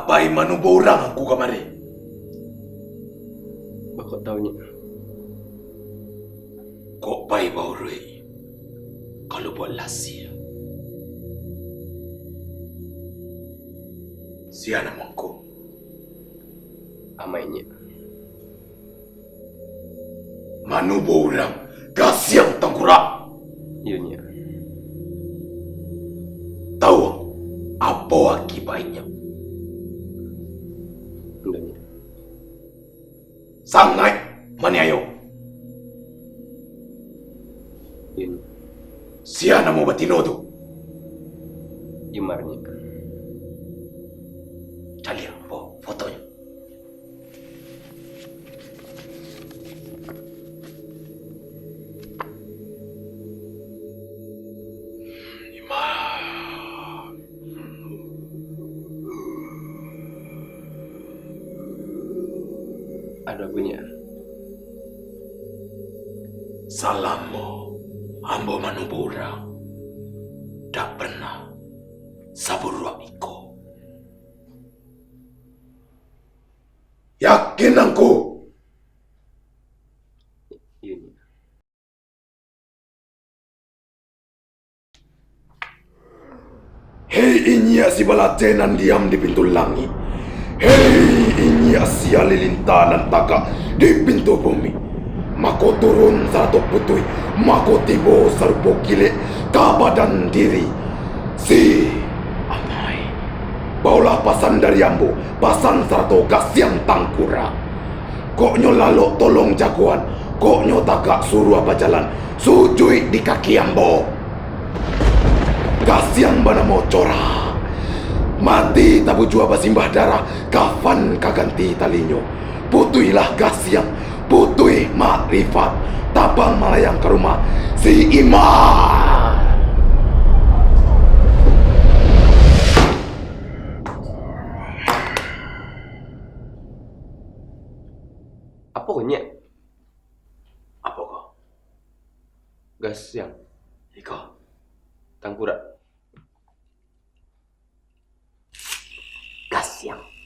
Apai manubo orang aku kamari. Bakok tahunya. Kok pai baurui kalau buat lasia. Siana mangko. Amainya. Manubo orang kasiang tangkurak. Iyunya. Tahu apa akibatnya? Undangnya. Sangat maniayo. Iyunya. Siana mo batino tu. Imarnya. Calian po fotonya. Ada punya. Salam mo, ambo manubura. Tak pernah saburwa iko. Yakin aku. Iyunya. Hei inya si balatenan diam di pintu langit. Hei inya si alilintanan taka di pintu bumi. Mako turun satu putui, mako tibo serbo gile kabadan diri. Si amai. Baulah pasan dari ambo, pasan sarato kasiang tangkura. Koknyo lalo tolong jagoan, koknyo taka suruh apa jalan, sujui di kaki ambo. Kasiang bana mocora. Mati tabu jua basimbah darah, kafan kaganti talinyo. Putuilah kasiang, putui makrifat, tabang malayang ke rumah si Imam. Apa punya? Apa kau? Gas yang Iko. tangkura. Kasiang.